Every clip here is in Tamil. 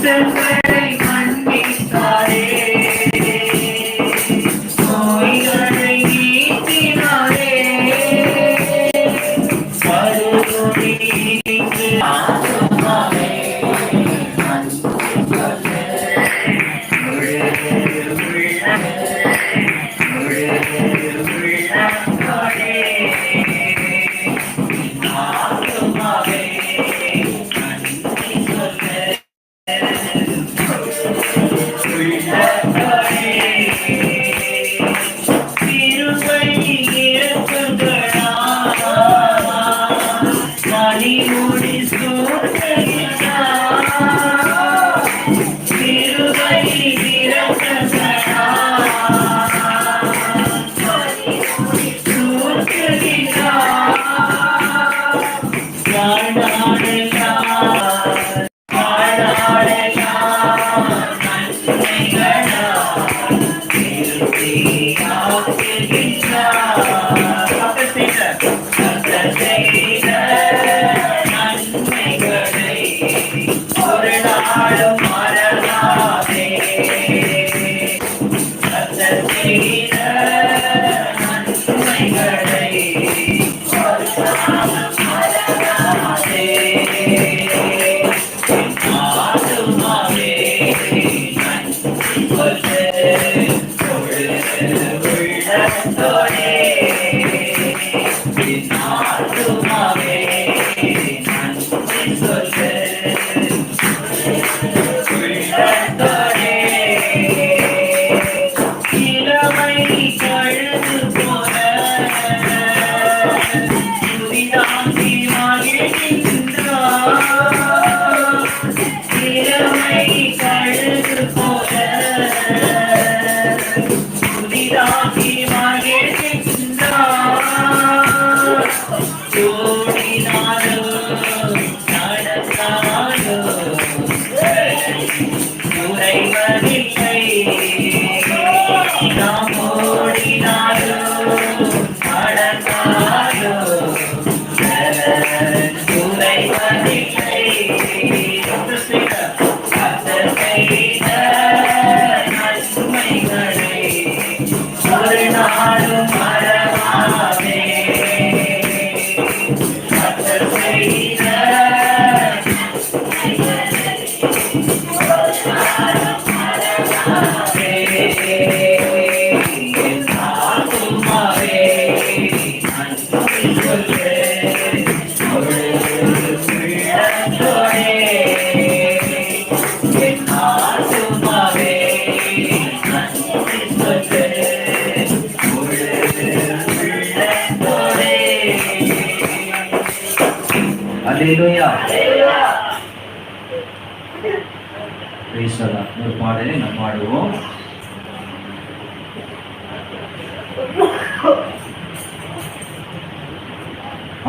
குற்றங்களை மன்னித்தாரே, நோய்களை நீக்கினாரே, கருணை நீக்கு ஆத்துமாவே ஒரு பாடலை நாம் பாடுவோம்.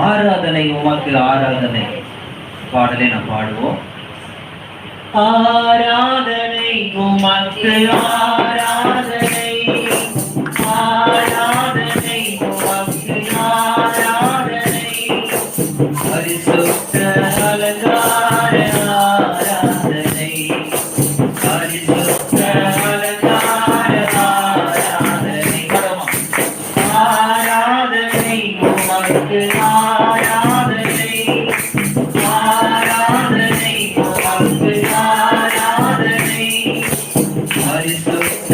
ஆராதனை உமக்கு ஆராதனை பாடலை நாம் பாடுவோம். ஆராதனை உமக்கு ஆராதனை, ஆராதனை உமக்கு ஆராதனை, பரிசுத்த அலங்கார ஆராதனை, பரிசுத்த அலங்கார ஆராதனை, ஆராதனை உமக்கு ஆராதனை, ஆராதனை உமக்கு ஆராதனை, பரிசுத்த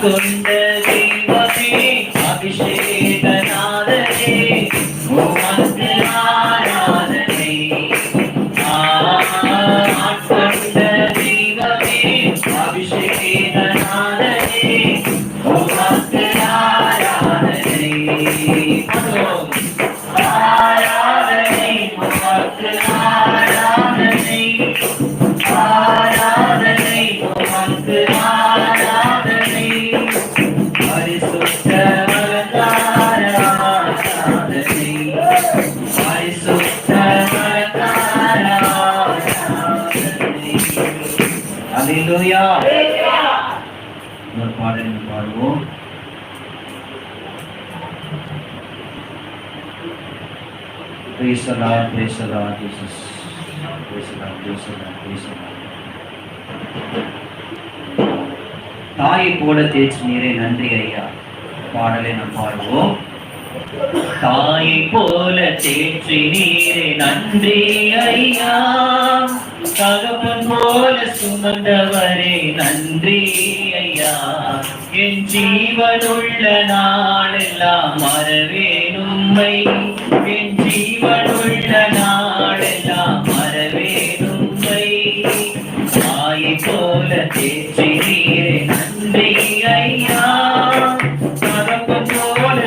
கொண்ட தெய்வமே அபிஷேகநாதனே உமக்கு ஆராதனை. ஆட்கொண்ட தெய்வமே அபிஷேகநாதனே உமக்கு ஆராதனை. ஆராதனை உமக்கு ஆராதனை. ஆராதனை உமக்கு ஆராதனை. பரிசுத்த அலங்கார ஆராதனை. பரிசுத்த அலங்கார ஆராதனை. அல்லேலூயா. ஒரு பாடல் பாடுவோம். Praise the Lord, praise the Lord, Jesus. Praise the Lord, praise the Lord, praise the Lord. தாயை போல தேய்ச்சி நீரே நன்றி ஐயா. பாடலை நாம் பாடுவோம். தாயை போல தேய்ச்சி நீரே நன்றி ஐயா. தகப்பன் போல சுமந்தவரே நன்றி ஐயா. என் ஜீவனுள்ள நாளெல்லாம் மறவேன் உம்மை. என் ஜீவனுள்ள நாளெல்லாம் மறவேன் உம்மை. தாயை போல தேய்ச்சி நீரே நன்றி ஐயா. தகப்பன் போல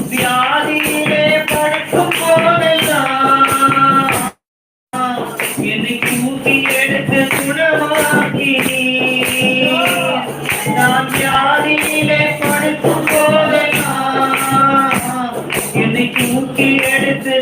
வியாதியிலே படுக்கும் போதெல்லாம் என்னை தூக்கி எடுத்து குணமாக்கினீர். நான் வியாதியிலே படுக்கும் போதெல்லாம் என்னை தூக்கி எடுத்து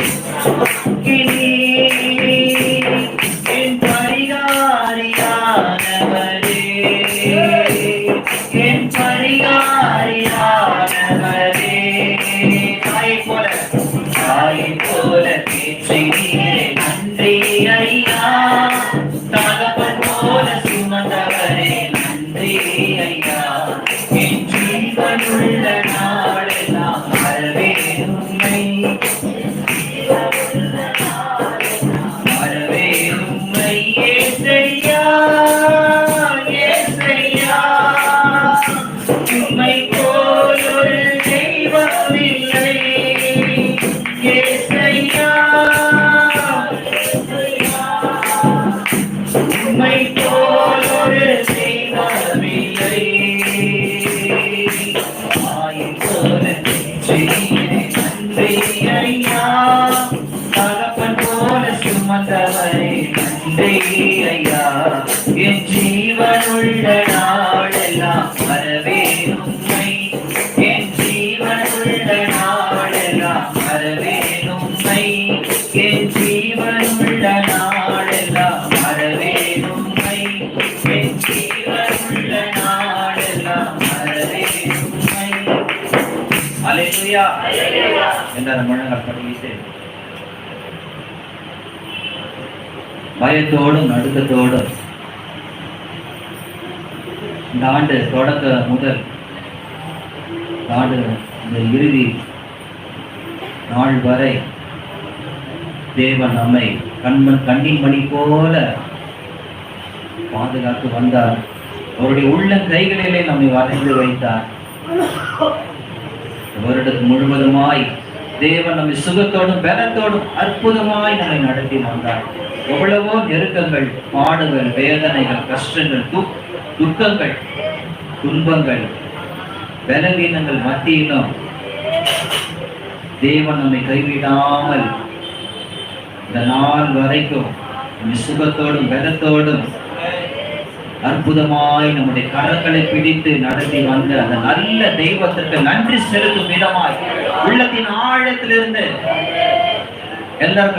அல்லேலூயா. எல்லாரும் முழங்கால் படிக்கிட்டு பயத்தோடும் நடுக்கத்தோடும் இந்த ஆண்டு தொடக்க முதல் ஆண்டு இந்த இறுதி நாள் வரை தேவன் நம்மை கண்ணின் மணி போல பாதுகாத்து வந்தார். அவருடைய உள்ள கைகளிலே நம்மை வரைந்து வைத்தார். வருடத்து முழுவதுமாய் தேவன் நம்மை சுகத்தோடும் பலத்தோடும் அற்புதமாய் நம்மை நடத்தி வந்தார். எவ்வளவோ நெருக்கங்கள், பாடுகள், வேதனைகள், கஷ்டங்கள், துக்கங்கள், துன்பங்கள், பலவீனங்கள் மத்தியிலும் தேவன் நம்மை கைவிடாமல் இந்த நாள் வரைக்கும் சுகத்தோடும் பலத்தோடும் அற்புதமாய் நம்முடைய கரங்களை பிடித்து நடத்தி வந்த அந்த நல்ல தெய்வத்திற்கு நன்றி செலுத்தும் விதமாய் உள்ளத்தின் ஆழத்திலிருந்து எல்லாரும்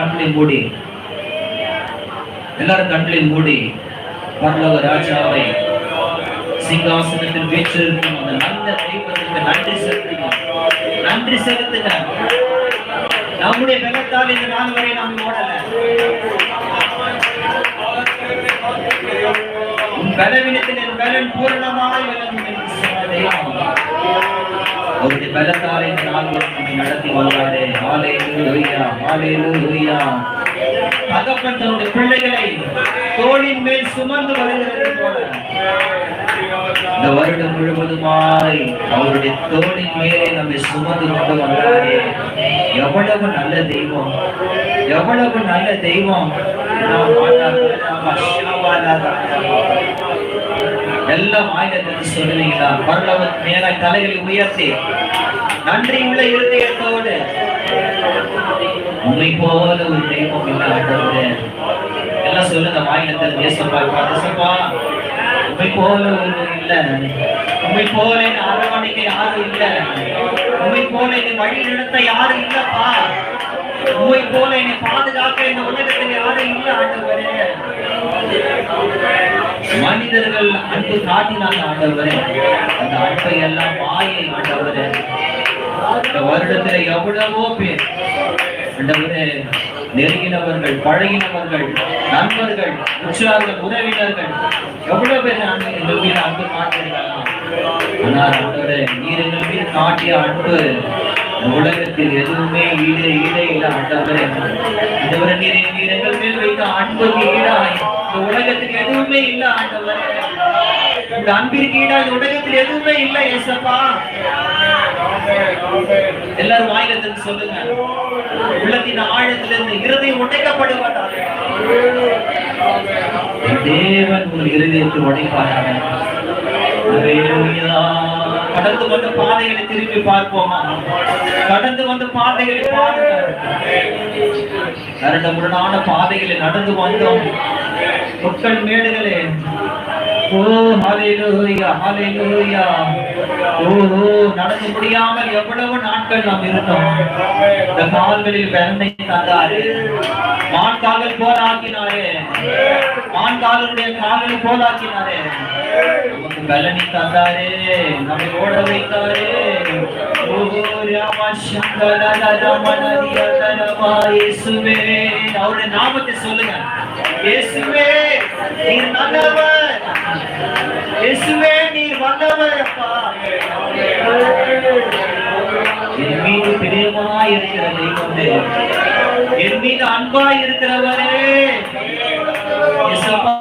கண்களில் மூடி பரலோக ராஜாவை சிங்காசனத்தில் வீற்றிருக்கும் அந்த நல்ல தெய்வத்திற்கு நன்றி செலுத்துங்க. நம்முடைய பலத்தால் இந்த நாள் வரை நாம் ஓடல. பலவீனத்தில் என் பலன் பூரணமாய் அவருடைய பலத்தால் இந்த நாள் வரை நம்மை நடத்தி வந்தாரே. ஹல்லேலூயா, ஹல்லேலூயா. தகப்பன் தன்னுடைய பிள்ளைகளை தோளின் மேல் சுமந்து வருகிறது போல இந்த வருடம் முழுவதுமாய் அவருடைய தோளின் மேலே நம்மை சுமந்து கொண்டு வந்தாரே. எவ்வளவு நல்ல தெய்வம், எவ்வளவு நல்ல தெய்வம். எல்லாம் ஆயுதத்தை சொல்லுவீங்களா? பரலோகத்தின் நேராய் தலைகளை உயர்த்தி நன்றி உள்ள இருதயத்தோடு உண்மை போல ஒரு தெய்வம் இல்லை ஆண்டவரே. எல்லாம் சொல்லுங்க ஆயுதத்தில் தேசப்பா உண்மை போல ஒரு இல்லை, உண்மை போல அரவணைக்க யாரும் இல்லை, உண்மை போல என்னை வழி நடத்த யாரும் இல்லப்பா, உண்மை போல என்னை பாதுகாக்க இந்த உலகத்தில் யாரும் இல்லை ஆண்டவரே. மனிதர்கள் அன்பு காட்டினாங்க ஆண்டவரே, அந்த அன்பை எல்லாம் மாயை ஆண்டவரே. இந்த வருடத்துல எவ்வளவோ பேர் ஆண்டவரே நெருங்கினவர்கள், பழகினவர்கள், நண்பர்கள், உற்றார்கள், உறவினர்கள் எவ்வளவு பேர் எங்கள் மீது அன்பு காட்டியிருக்கலாம். ஆனால் ஆண்டவரே நீர் எங்கள் மீது காட்டிய அன்பு உலகத்தில் எதுவுமே ஈடே இல்லை ஆண்டவரே. ஆண்டவரே நீர் எங்கள் மேல் வைத்த அன்புக்கு ஈடாய் இந்த உலகத்தில் எதுவுமே இல்லை ஆண்டவரே. இந்த அன்பிற்கு ஈடா இந்த உலகத்தில் எதுவுமே இல்லை ஏசப்பா. எல்லாரும் வாயிலத்தில் சொல்லுங்க, உள்ளத்தின் ஆழத்திலிருந்து இருதயம் உடைக்கப்படுவதாக. தேவன் உங்கள் இருதயத்தில் உடைப்பாராக. கடந்து வந்த பாதைகளை திரும்பி பார்ப்போமா? கடந்து வந்த பாதைகளை பாருங்க. கரண்ட முரணான பாதைகளை நடந்து வந்தோம். மக்கள் மேடுகளே, ஓ ஹல்லேலூயா, ஹல்லேலூயா. ஓஹோ, நடக்க முடியாமல் எவ்வளவு நாட்கள் நாம் இருந்தோம். இந்த கால்களில் வெண்ணை தந்தாரு, மான் கால்கள் போலாக்கினாரே, மான் கால்களுடைய கால்கள் போலாக்கினாரே, நமக்கு பலனி தந்தாரே, நம்மை ஓட வைத்தாரே. ஓஹோ ராமா சங்கர ரமணரியா தரமா இயேசுவே. அவருடைய நாமத்தை சொல்லுங்க. இயேசுவே நீர் நல்லவர், இயேசுவே நீர் வல்லவர் அப்பா. என் மீது பிரியமாய் இருக்கிற தெய்வமே, என் மீது அன்பாய் இருக்கிறவரே இயேசுப்பா,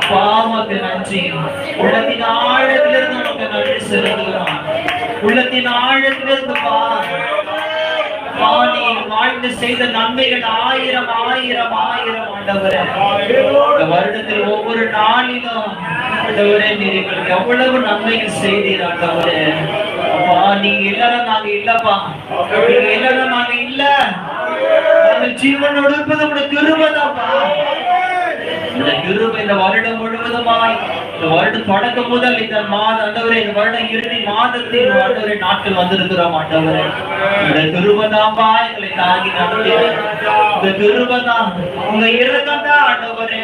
பாவத்துக்கு நன்றி. உள்ளத்தின் ஆழத்திலிருந்து நமக்கு நன்றி செலுத்துகிறோம். உள்ளத்தின் ஆழத்திலிருந்து நீ வாழ்ந்து செய்த நன்மைகள் ஆயிரம் ஆயிரம் ஆயிரம் ஆண்டவரே. இந்த வருடத்தில் ஒவ்வொரு நாளிலும் ஆண்டவரே நீர் எங்களுக்கு எவ்வளவு நன்மைகள் செய்தீர் ஆண்டவரே. அப்பா நீங்க இல்லைன்னா நாங்க இல்லப்பா, நீங்க இல்லைன்னா நாங்க இல்ல. நாங்கள் ஜீவனோடு இருப்பது உங்களுடைய கிருபைதான்ப்பா. இந்த கிருபை இந்த வருடம் முழுவதுமாய், இந்த வருடம் தொடக்கம் முதல் இந்த மாதம் ஆண்டவரே, இந்த வருடம் இறுதி மாதத்தில் ஆண்டவரே நாட்கள் வந்திருக்கிறோம் ஆண்டவரே. இந்த கிருபைதான்ப்பா எங்களை தாங்கி நடத்தி. இந்த கிருபைதான், உங்க இரக்கம் தான் ஆண்டவரே.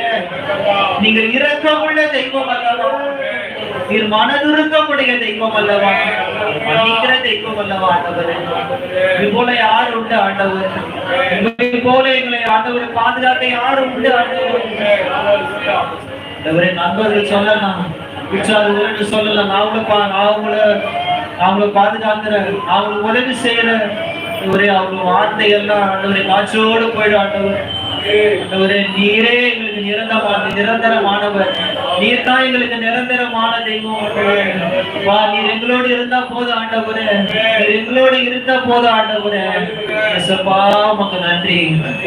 நீங்கள் இரக்கம் உள்ள தெய்வம் அல்லவா? நீர் மனதுருக்கமுடைய தெய்வம் அல்லவா, மன்னிக்கிற தெய்வம் அல்லவா ஆண்டவரே. இது போல யார் உண்டு ஆண்டவர்? உங்களை போல எங்களை ஆண்டவரை பாதுகாக்க யார் உண்டு ஆண்டவர்? ஆண்டவரே, நண்பர்கள் சொல்லலாம், உற்சாகம் சொல்லலாம், அவங்கள பாதுகாக்கிறேன், அவங்களுக்கு உதவி செய்யறேன். அவங்க வார்த்தை எல்லாம் ஆண்டவரை காற்றோடு போயிடும் ஆண்டவர். ஆண்டவரே, நீரே எங்களுக்கு நிரந்தரமானவர். நீர் தான் எங்களுக்கு நிரந்தரமான தெய்வம். நீர் எங்களோடு இருந்தா போதும் ஆண்டவரே, நீர் எங்களோடு இருந்தா போதும் ஆண்டவரே. உமக்கு நன்றி,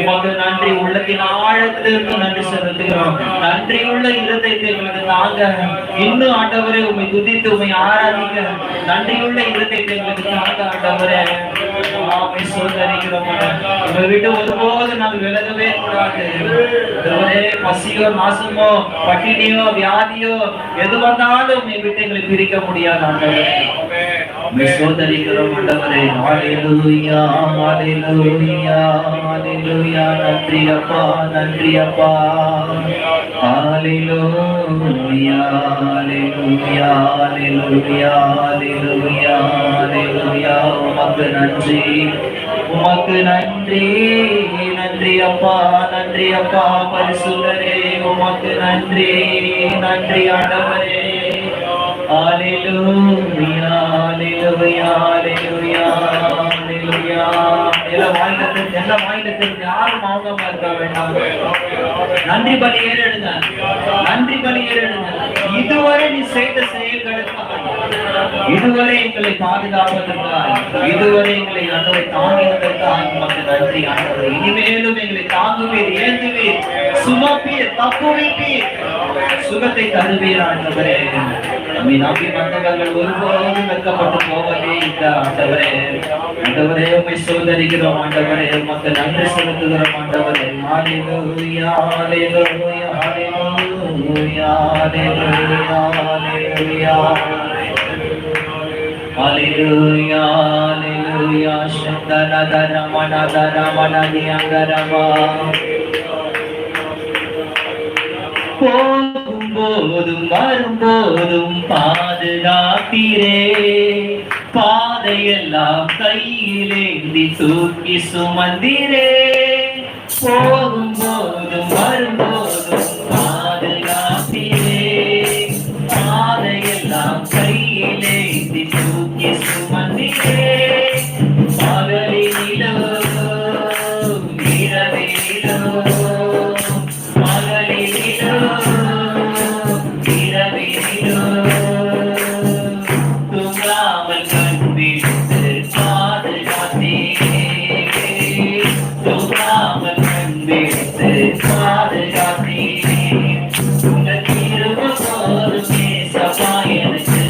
உமக்கு நன்றி. உள்ளத்தின் ஆழத்திலிருந்து நன்றி செலுத்துகிறோம். நன்றி உள்ள இருதயத்தை எங்களுக்கு தாங்க. இன்னும் ஆண்டவரே உண்மை துதித்து உண்மை ஆராதிக்க நன்றியுள்ள இருதயத்தை எங்களுக்கு தாங்க ஆண்டவரே. சோதரிக்கிறோம். உங்களை விட்டு ஒருபோது நாங்கள் விலகவே கூடாது. பசியோ நாசமோ பட்டினியோ வியாதியோ எது வந்தாலும் உங்களை விட்டு எங்களை பிரிக்க முடியாது ஆண்டவரே. சோதரிக்கிறோம் ஆண்டவரே. ஹல்லேலூயா, ஹல்லேலூயா, ஹல்லேலூயா. நன்றி அப்பா, நன்றி அப்பா. ஹல்லேலூயா, ஹல்லேலூயா, ஹல்லேலூயா, ஹல்லேலூயா, ஹல்லேலூயா. உமக்கு நன்றி, உமக்கு நன்றி. நன்றி அப்பா, நன்றி அப்பா. பரிசுத்தரே உமக்கு நன்றி, நன்றி ஆண்டவரே. ஹல்லேலூயா, ஹல்லேலூயா, ஹல்லேலூயா, ஹல்லேலூயா. எல்லா வாயிலத்தில் யாரும் மௌனமா இருக்க வேண்டாம். நன்றி பலி ஏறெடுங்க, நன்றி பலி ஏறெடுங்க. இதுவரை நீ செய்த செயல்களுக்காக, இதுவரை எங்களை பாதுகாப்பதற்காக, இதுவரை எங்களை ஆண்டவரை தாங்கினதற்காக உமக்கு நன்றி ஆண்டவரே. இனிமேலும் எங்களை தாங்குவீர், ஏந்துவீர், சுமப்பீர், தப்புவிப்பீர், சுகத்தை தருவீர் ஆண்டவரே. நம்மை நம்பி வந்தவர்கள் ஒருபோதும் வெட்கப்பட்டு போவதே இல்லை ஆண்டவரே. ஆண்டவரே, உம்மை சோதரிக்கிறோம் ஆண்டவரே. உமக்கு நன்றி செலுத்துகிறோம் ஆண்டவரே. ஹல்லேலூயா, ஹல்லேலூயா, ஹல்லேலூயா, ஹல்லேலூயா, ஹல்லேலூயா, ஹல்லேலூயா, ஹல்லேலூயா. சந்தனதரமணதரமணதியங்கரமா. போகும்போதும் வரும்போதும் பாதுகாப்பீரே. பாதையெல்லாம் கையிலேந்தி தூக்கி சுமந்திரே. போகும்போதும் வரும்போதும் பாதுகாப்பீரே. பாதையெல்லாம் கையிலேந்தி தூக்கி சுமந்திரே. பகலிலோ இரவிலோ, பகலிலோ இரவிலோ தூங்காமல் கண்பிடித்து பாதுகாத்தீரே. தூங்காமல் கண்பிடித்து பாதுகாத்தீரே. உங்கள் கிருபை போதும் ஏசப்பா எனக்கு.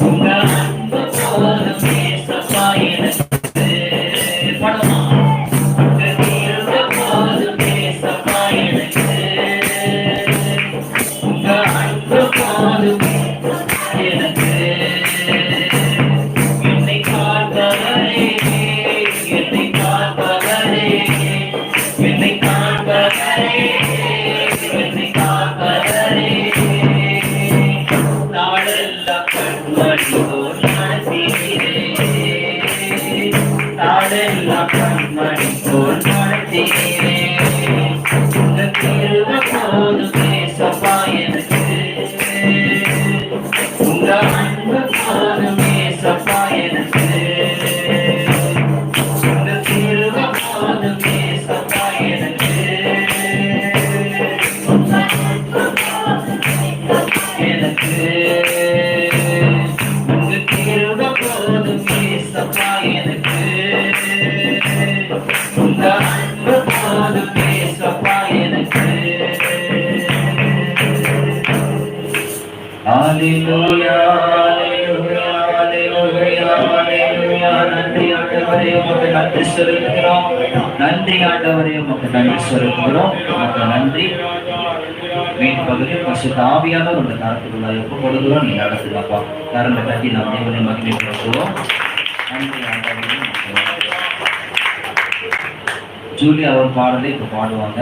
உங்க அன்பு போதும் ஏசப்பா எனக்கு. படமா உங்க கிருபை போதும் ஏசப்பா எனக்கு. உங்க அன்பு போதும் எனக்கு. என்னை காண்பவரே, என்னை காண்பவரே, என்னை காண்பவரே, என்னை காண்பவரே. நாடெல்லாம் கண்மணி போல் நடத்தீரே. நாடெல்லாம் கண்மணி போல் நடத்தீரே. உங்க கிருபை போதும் ஏசப்பா எனக்கு. உங்க அன்பு போதும் ஏசப்பா எனக்கு. உங்க கிருபை போதும் ஏசப்பா எனக்கு. எனக்கு உங்க கிருபை போதும் ஏசப்பா எனக்கு. உங்க அன்பு போதும் ஏசப்பா எனக்கு. ஹல்லேலூயா, ஹல்லேலூயா, ஹல்லேலூயா, ஹல்லேலூயா. நன்றி ஆண்டவரே, உமக்கு நன்றி செலுத்துகிறோம். நன்றி ஆண்டவரே, உமக்கு நன்றி செலுத்துகிறோம். உமக்கு நன்றி. மீன் பகுதி பரிசுத்த ஆவியானவர் உங்க கரத்துக்குள்ள எப்போ கொடுக்கிறோம் நீ நடத்துக்கப்பா. கரங்களை கட்டி நாம் தேவனை மகிமைப்படுத்துவோம். நன்றி ஆண்டவரே. ஜூலியா ஒரு பாடலை இப்போ பாடுவாங்க.